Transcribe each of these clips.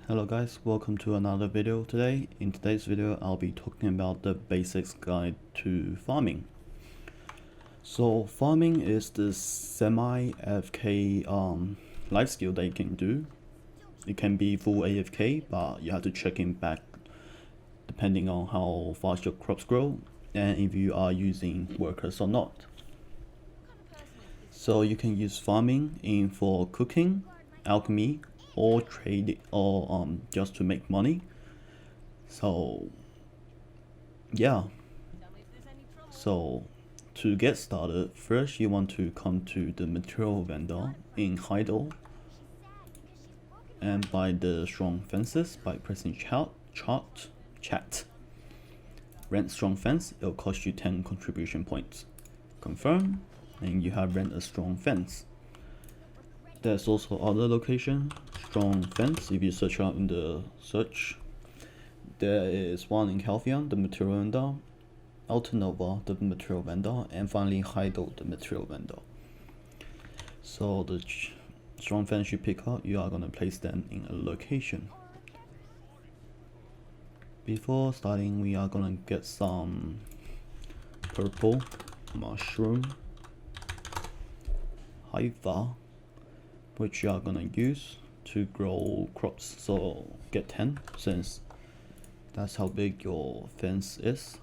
Hello guys, welcome to another video today. In today's video, I'll be talking about the basics guide to farming. So farming is the semi-AFK life skill that you can do. It can be full AFK, but you have to check in back depending on how fast your crops grow and if you are using workers or not. So you can use farming in for cooking, alchemy, or trade, or just to make money. So yeah, so to get started, first you want to come to the material vendor in Heidel and buy the strong fences by pressing chat. Rent strong fence, it'll cost you 10 contribution points. Confirm, and you have rent a strong fence. There's also other location, strong fence. If you search out in the search, there is one in Calvian, the material vendor, Altanova, the material vendor, and finally Heidel, the material vendor. So the strong fence you pick up, you are gonna place them in a location. Before starting, we are gonna get some purple mushroom hiva, which you are gonna use to grow crops. So get 10 since that's how big your fence is.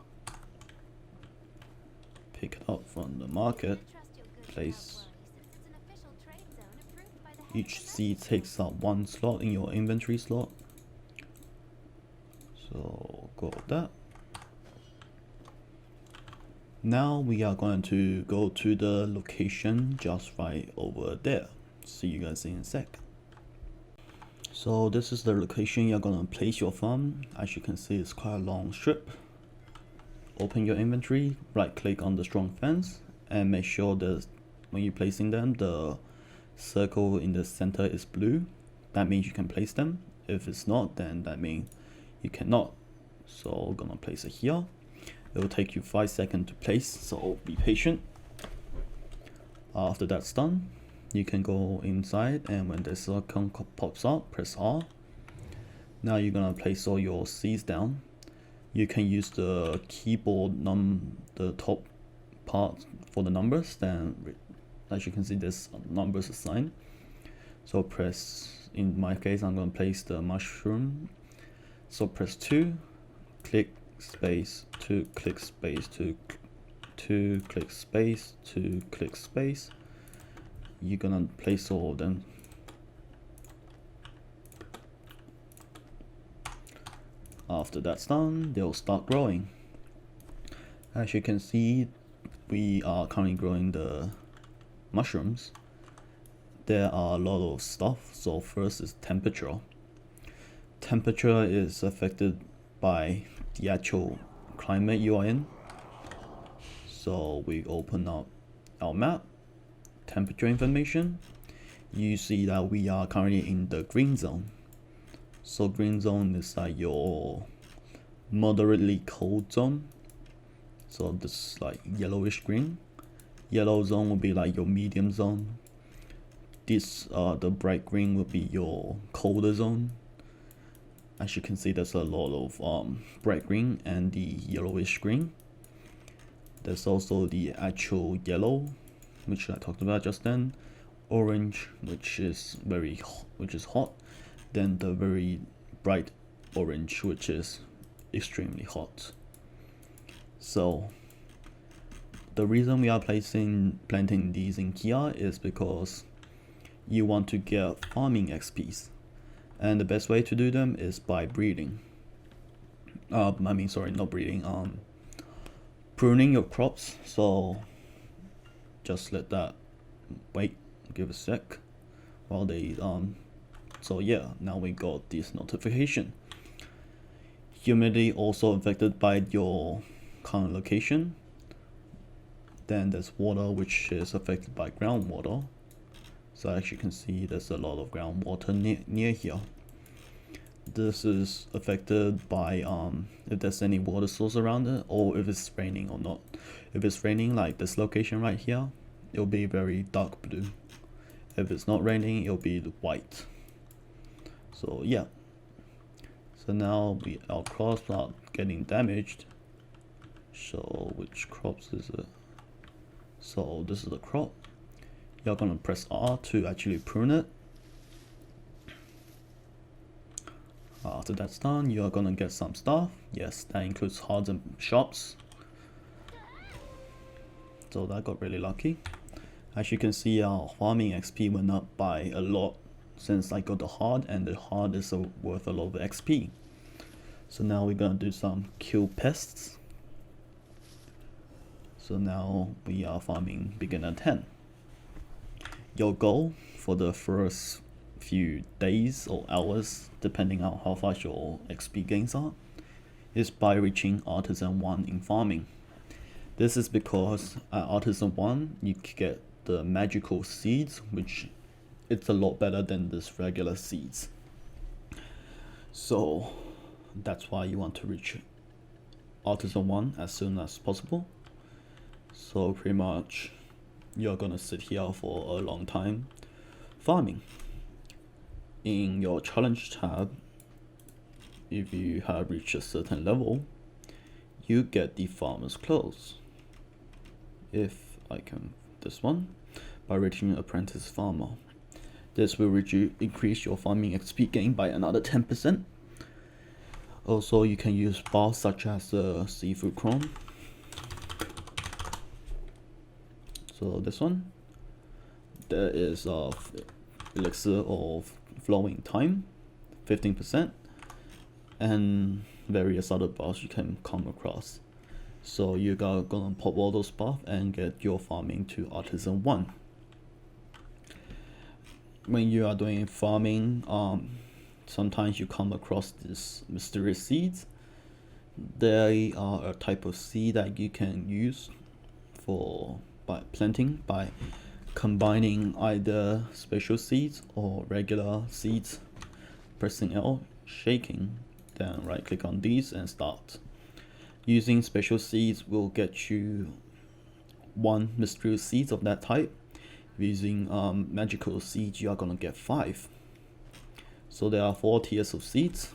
Pick it up from the market, place. Each seed takes up 1 slot in your inventory slot. So go with that. Now we are going to go to the location just right over there. See you guys in a sec. So this is the location you're gonna place your farm. As you can see, it's quite a long strip. Open your inventory, right click on the strong fence, and make sure that when you're placing them, the circle in the center is blue. That means you can place them. If it's not, then that means you cannot. So I'm gonna place it here. It will take you 5 seconds to place, so be patient. After that's done, you can go inside, and when the icon pops up, press R. Now you're gonna place all your seeds down. You can use the keyboard the top part for the numbers. Then, as you can see, there's numbers assigned. So press. In my case, I'm gonna place the mushroom. So press 2, click space, 2 click space, 2 click space, 2 click space. You're gonna place all of them. After that's done, they'll start growing. As you can see, we are currently growing the mushrooms. There are a lot of stuff. So first is temperature. Temperature is affected by the actual climate you are in. So we open up our map, temperature information. You see that we are currently in the green zone. So green zone is like your moderately cold zone. So this is like yellowish green. Yellow zone will be like your medium zone. This the bright green will be your colder zone. As you can see, there's a lot of bright green and the yellowish green. There's also the actual yellow, which I talked about just then. Orange, which is hot. Then the very bright orange, which is extremely hot. So the reason we are planting these in Kia is because you want to get farming XPs. And the best way to do them is by breeding. Not breeding. Pruning your crops. So just let that wait. Give a sec while they So yeah, now we got this notification. Humidity also affected by your current location. Then there's water, which is affected by groundwater. So as you can see, there's a lot of groundwater near here. This is affected by if there's any water source around it, or if it's raining or not. If it's raining, like this location right here, it'll be very dark blue. If it's not raining, it'll be white. So yeah, So now our crops are getting damaged. So which crops is it? So this is the crop. You're gonna press R to actually prune it. After that's done, you're gonna get some stuff. Yes, that includes hearts and shops. So that got really lucky. As you can see, our farming XP went up by a lot since I got the heart, and the heart is worth a lot of XP. So now we're gonna do some kill pests. So now we are farming beginner 10. Your goal for the first few days or hours, depending on how fast your XP gains are, is by reaching Artisan 1 in farming. This is because at Artisan 1 you get the magical seeds, which it's a lot better than this regular seeds. So that's why you want to reach Artisan 1 as soon as possible. So pretty much you're gonna sit here for a long time farming. In your challenge tab, if you have reached a certain level, you get the farmer's clothes. If I can, this one, by reaching apprentice farmer. This will increase your farming XP gain by another 10%. Also, you can use bars such as the seafood chrome. So this one, there is elixir of flowing time, 15%, and various other bars you can come across. So you are gonna pop all those buffs and get your farming to Artisan 1. When you are doing farming, sometimes you come across these mysterious seeds. They are a type of seed that you can use by planting by combining either special seeds or regular seeds. Pressing L, shaking, then right click on these and start. Using special seeds will get you 1 mysterious seeds of that type. Using magical seeds, you are gonna get 5. So there are 4 tiers of seeds.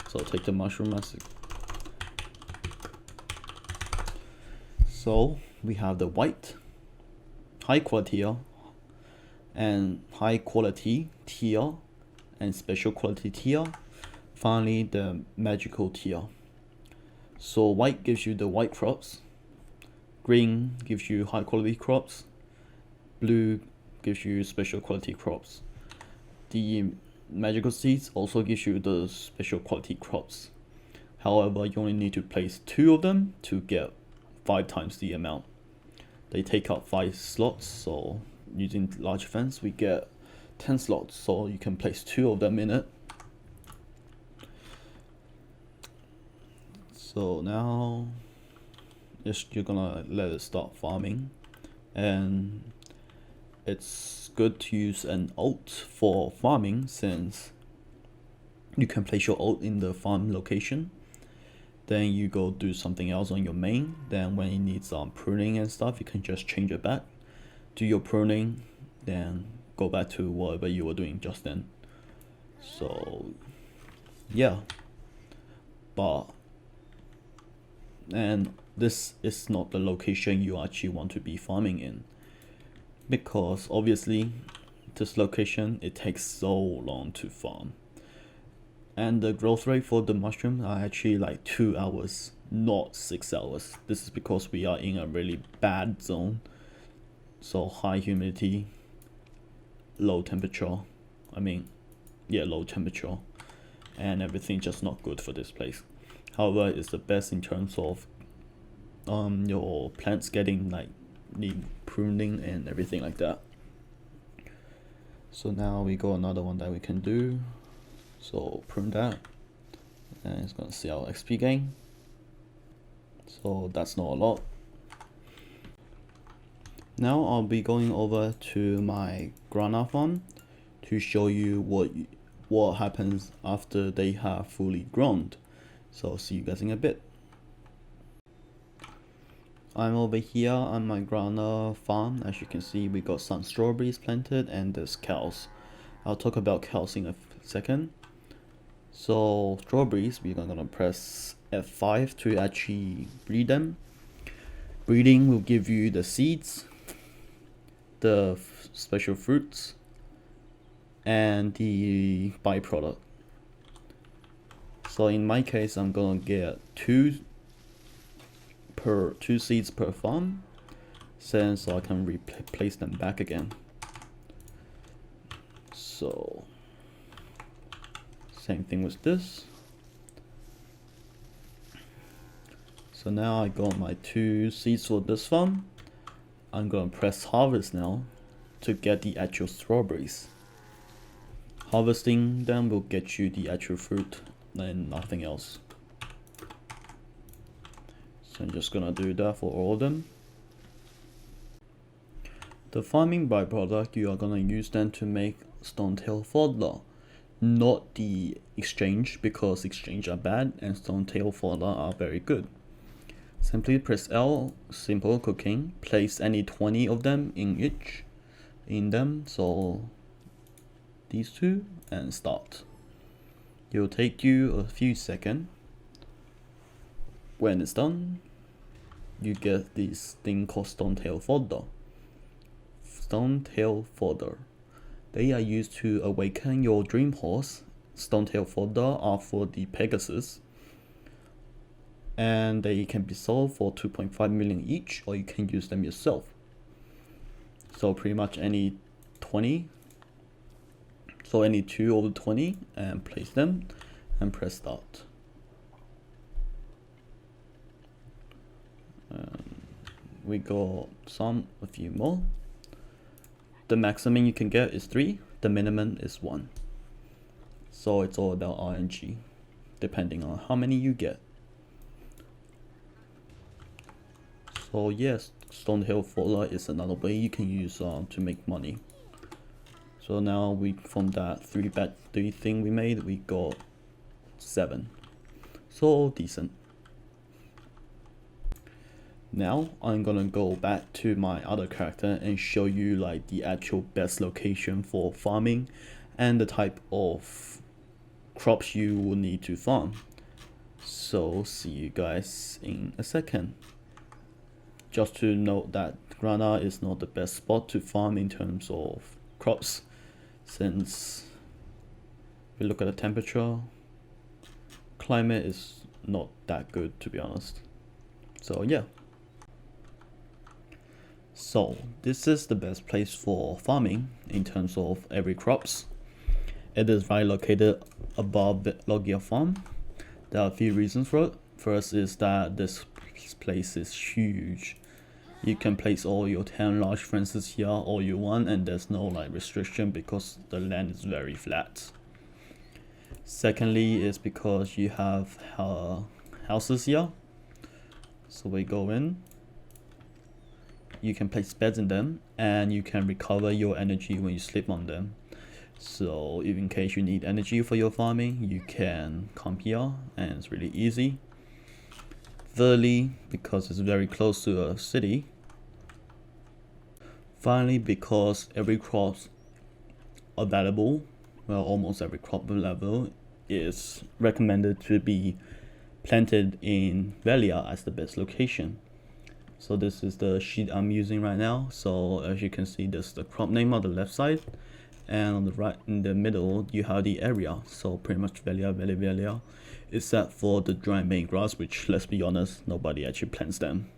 So take the mushroom as so we have the white, high quality and high quality tier, and special quality tier. Finally, the magical tier. So white gives you the white crops, green gives you high quality crops, blue gives you special quality crops. The magical seeds also gives you the special quality crops. However, you only need to place 2 of them to get 5 times the amount. They take up 5 slots, so using large fence we get 10 slots, so you can place 2 of them in it. So now you're gonna let it start farming, and it's good to use an alt for farming since you can place your alt in the farm location. Then you go do something else on your main. Then when it needs pruning and stuff, you can just change it back, do your pruning, then go back to whatever you were doing just then. So yeah, and this is not the location you actually want to be farming in, because obviously this location, it takes so long to farm, and the growth rate for the mushroom are actually like 2 hours, not 6 hours. This is because we are in a really bad zone, so high humidity, low temperature, low temperature, and everything just not good for this place. However, it's the best in terms of your plants getting need pruning and everything like that. So now we got another one that we can do. So prune that, and it's gonna see our XP gain. So that's not a lot. Now I'll be going over to my grana farm to show you what happens after they have fully grown. So see you guys in a bit. I'm over here on my grana farm. As you can see, we got some strawberries planted and there's cows. I'll talk about cows in a second. So strawberries, we're gonna press F5 to actually breed them. Breeding will give you the seeds, the special fruits, and the byproduct. So in my case, I'm gonna get two seeds per farm, so I can replace them back again. So same thing with this. So now I got my 2 seeds for this farm. I'm gonna press harvest now to get the actual strawberries. Harvesting them will get you the actual fruit and nothing else. So I'm just gonna do that for all of them. The farming byproduct, you are gonna use them to make stonetail fodder, not the exchange, because exchange are bad and stonetail fodder are very good. Simply press L, simple cooking, place any 20 of them in them, so these 2, and start. It will take you a few seconds. When it's done, you get this thing called stonetail fodder. Stonetail fodder. They are used to awaken your dream horse. Stonetail fodder are for the Pegasus, and they can be sold for 2.5 million each, or you can use them yourself. So pretty much any 20, so any 2 over 20, and place them and press start. We got a few more. The maximum you can get is 3, the minimum is 1. So it's all about RNG, depending on how many you get. So yes, Stonehill Fodder is another way you can use to make money. So now from that 3 thing we made, we got 7. So decent. Now I'm gonna go back to my other character and show you like the actual best location for farming and the type of crops you will need to farm. So see you guys in a second. Just to note that Grana is not the best spot to farm in terms of crops, since we look at the temperature, climate is not that good, to be honest. So yeah. So this is the best place for farming in terms of every crops. It is right located above the Logia farm. There are a few reasons for it. First is that this place is huge. You can place all your 10 large fences here all you want, and there's no like restriction because the land is very flat. Secondly is because you have houses here. So we go in, you can place beds in them, and you can recover your energy when you sleep on them. So if in case you need energy for your farming, you can come here and it's really easy. Thirdly, because it's very close to a city. Finally, because every crop available, well, almost every crop available is recommended to be planted in Velia as the best location. So this is the sheet I'm using right now. So as you can see, this is the crop name on the left side, and on the right in the middle you have the area. So pretty much Velia, except for the dry main grass, which, let's be honest, nobody actually plants them.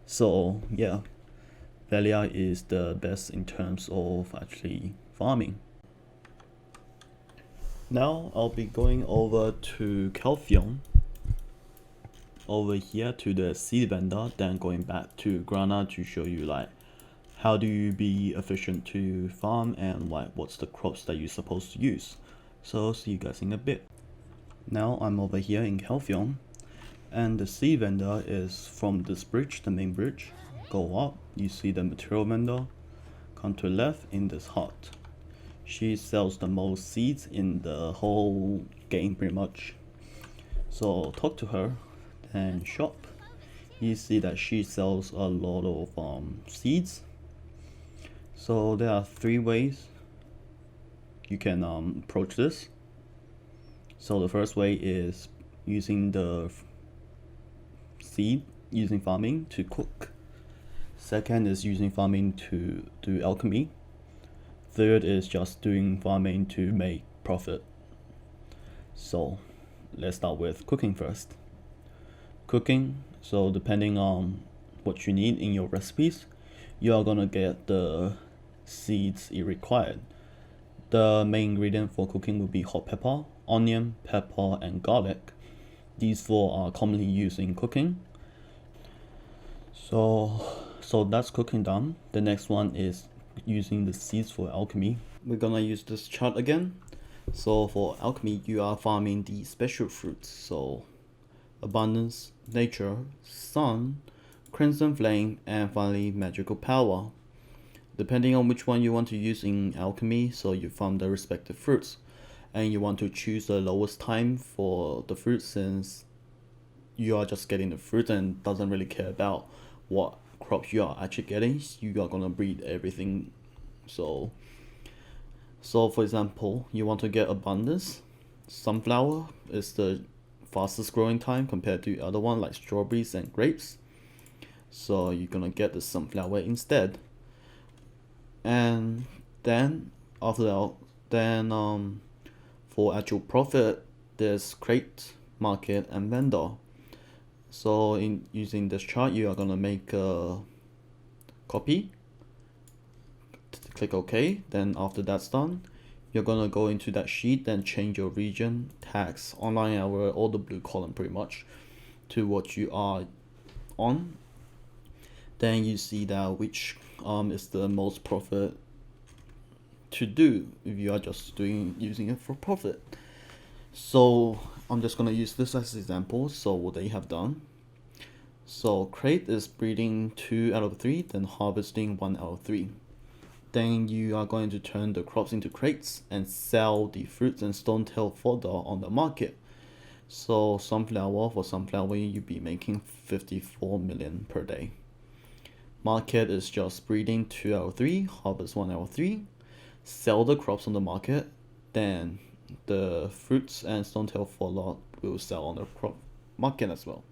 So yeah, Velia is the best in terms of actually farming. Now I'll be going over to Calphion, over here to the seed vendor, then going back to Grana to show you like how do you be efficient to farm and what's the crops that you're supposed to use. So see you guys in a bit. Now I'm over here in Calphion, and the seed vendor is from this bridge, the main bridge. Go up, you see the material vendor. Come to the left in this hut. She sells the most seeds in the whole game pretty much. So talk to her and shop. You see that she sells a lot of seeds. So there are 3 ways you can approach this. So the first way is using the seed, using farming to cook. Second is using farming to do alchemy. Third is just doing farming to make profit. So let's start with cooking first. Cooking, so depending on what you need in your recipes, you are gonna get the seeds you required. The main ingredient for cooking would be hot pepper, onion, pepper, and garlic. These four are commonly used in cooking. So that's cooking done. The next one is using the seeds for alchemy. We're gonna use this chart again. So for alchemy, you are farming the special fruits. So abundance, nature, sun, crimson flame, and finally magical power. Depending on which one you want to use in alchemy, so you farm the respective fruits, and you want to choose the lowest time for the fruit, since you are just getting the fruit and doesn't really care about what crops you are actually getting. You are gonna breed everything. So for example, you want to get abundance. Sunflower is the fastest growing time compared to the other one like strawberries and grapes. So you're gonna get the sunflower instead. And then after that, for actual profit, there's crate, market, and vendor. So in using this chart, you are gonna make a copy, click OK. Then after that's done, you're gonna go into that sheet and change your region, tax, online hour, or the blue column pretty much to what you are on. Then you see that which is the most profit to do if you are just using it for profit. So I'm just gonna use this as an example. So what they have done. So crate is breeding 2 out of 3, then harvesting 1 out of 3. Then you are going to turn the crops into crates and sell the fruits and stone-tailed fodder on the market. So for sunflower, you'd be making 54 million per day. Market is just breeding 2 out of 3, harvest 1 out of 3, sell the crops on the market, then the fruits and stone-tailed fodder will sell on the crop market as well.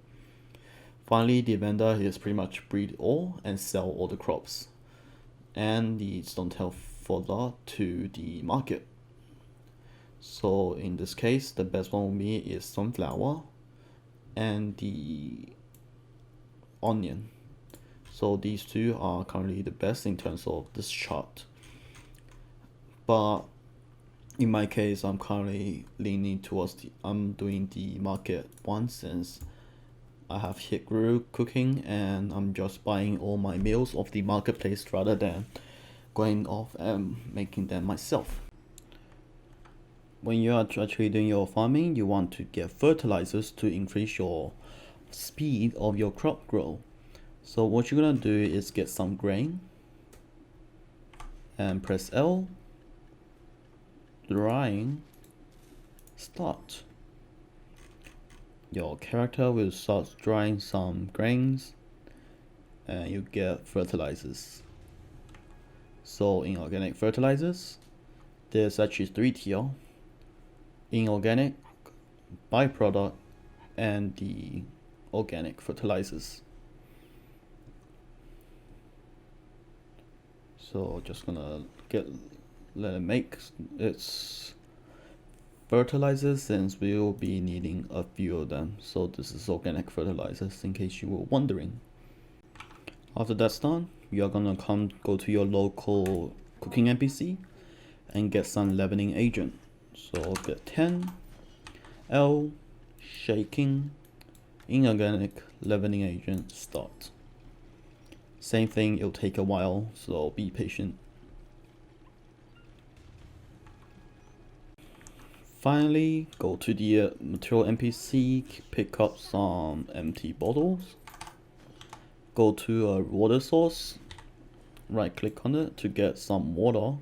Finally, the vendor is pretty much breed all and sell all the crops and the stone-tailed fodder to the market. So in this case, the best one for me is sunflower and the onion. So these two are currently the best in terms of this chart. But in my case, I'm currently leaning towards I'm doing the market one, since I have hit group cooking and I'm just buying all my meals off the marketplace rather than going off and making them myself. When you are actually doing your farming, you want to get fertilizers to increase your speed of your crop growth. So what you're gonna do is get some grain and press L, drying, start. Your character will start drying some grains and you get fertilizers. So in organic fertilizers, there's actually 3 tier: inorganic, byproduct, and the organic fertilizers. So just gonna let it make its fertilizers, since we will be needing a few of them. So this is organic fertilizers, in case you were wondering. After that's done, you are gonna go to your local cooking NPC and get some leavening agent. So get 10 L, shaking, inorganic leavening agent, start. Same thing, it'll take a while, so be patient. Finally, go to the material NPC, pick up some empty bottles, go to a water source, right click on it to get some water.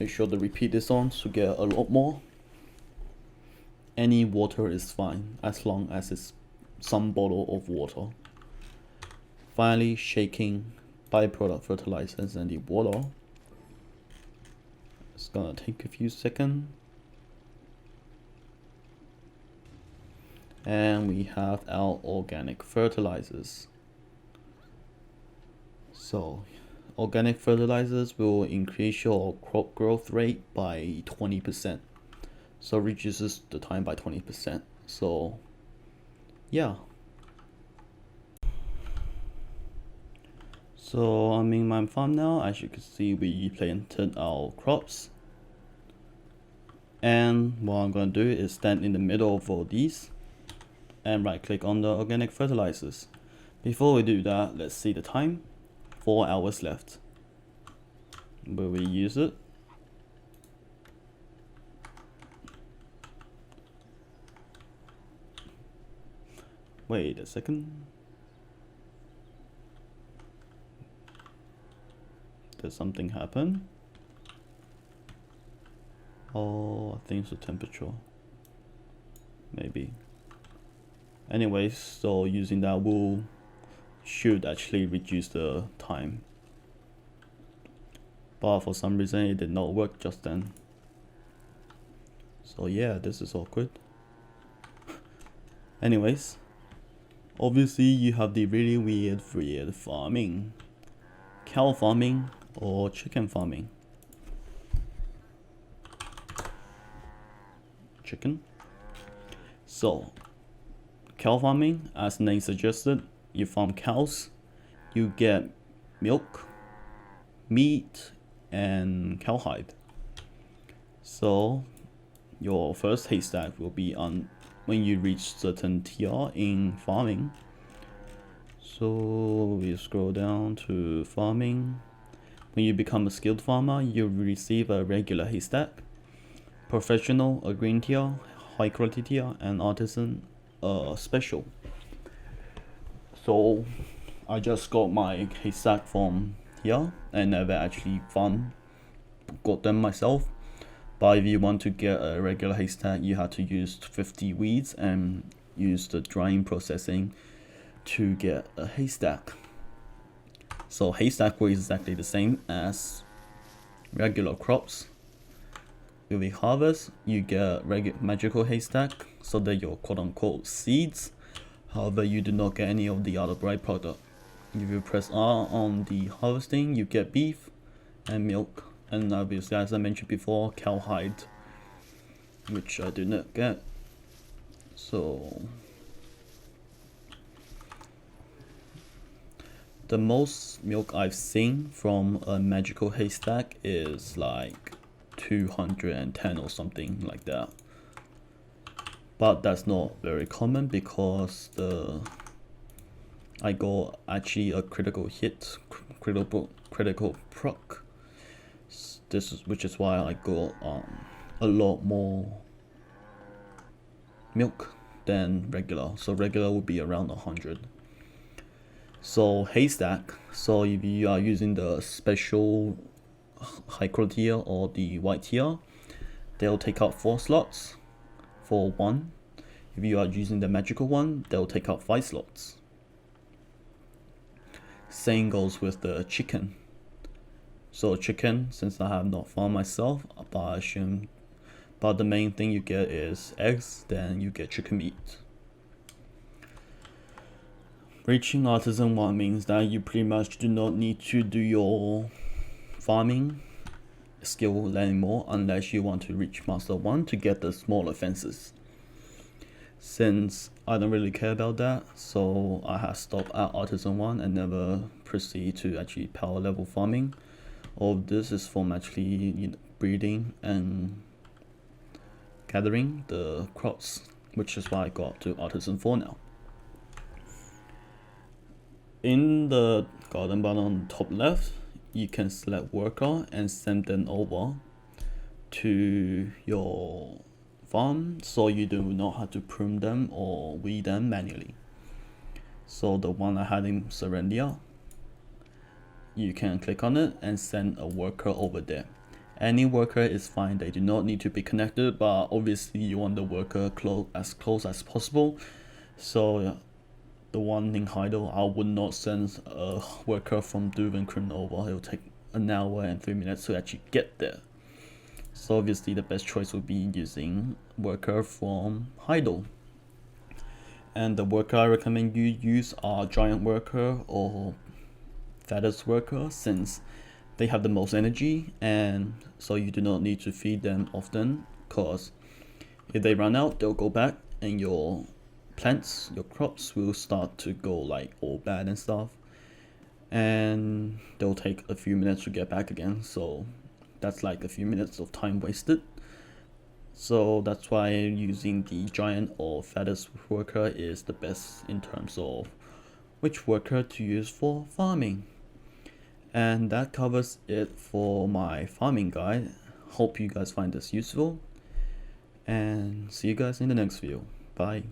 Make sure to repeat this on to get a lot more. Any water is fine as long as it's some bottle of water. Finally, shaking byproduct fertilizers and the water. It's gonna take a few seconds. And we have our organic fertilizers. So organic fertilizers will increase your crop growth rate by 20%. So reduces the time by 20%. So yeah. So I'm in my farm now. As you can see, we planted our crops. And what I'm going to do is stand in the middle of all these and right click on the organic fertilizers. Before we do that, let's see the time. 4 hours left. Will we use it? Wait a second. Did something happen? Oh, I think it's the temperature. Maybe. Anyways, so using that will should actually reduce the time. But for some reason it did not work just then. So yeah, this is awkward. Anyways, obviously you have the really weird farming. Cow farming or chicken farming. Chicken. So cow farming, as the name suggested, you farm cows, you get milk, meat, and cowhide. So your first haystack will be on when you reach certain tier in farming. So we scroll down to farming. When you become a skilled farmer, you receive a regular haystack, professional, a green tier, high quality tier, and artisan, special. So I just got my haystack from here and never actually got them myself. But if you want to get a regular haystack, you have to use 50 weeds and use the drying processing to get a haystack. So haystack works exactly the same as regular crops. When we harvest, you get magical haystack, so that your quote-unquote seeds. However, you do not get any of the other byproduct. If you press R on the harvesting, you get beef and milk, and obviously, as I mentioned before, cowhide, which I do not get. So the most milk I've seen from a magical haystack is like 210 or something like that. But that's not very common because I got actually a critical hit, critical proc. Which is why I got a lot more milk than regular. So regular would be around 100. So haystack. So if you are using the special high quality tier or the white tier, they'll take out 4 slots for 1. If you are using the magical one, they'll take out 5 slots. Same goes with the chicken. So chicken, since I have not farmed myself, but the main thing you get is eggs, then you get chicken meat. Reaching artisan 1 means that you pretty much do not need to do your farming skill anymore unless you want to reach master 1 to get the smaller fences. Since I don't really care about that, so I have stopped at artisan 1 and never proceed to actually power level farming. All of this is from actually breeding and gathering the crops, which is why I got to artisan 4 now. In the garden button on the top left, you can select worker and send them over to your farm, so you do not have to prune them or weed them manually. So the one I had in Serendia, you can click on it and send a worker over there. Any worker is fine, they do not need to be connected, but obviously you want the worker as close as possible. So the one in Heido, I would not send a worker from Duvenkron over. It will take an hour and 3 minutes to actually get there. So obviously the best choice would be using worker from Heido. And the worker I recommend you use are giant worker or fattest worker, since they have the most energy, and so you do not need to feed them often, cause if they run out, they'll go back and your plants, your crops will start to go like all bad and stuff, and they'll take a few minutes to get back again, so that's like a few minutes of time wasted. So that's why using the giant or fattest worker is the best in terms of which worker to use for farming. And that covers it for my farming guide. Hope you guys find this useful, and see you guys in the next video. Bye.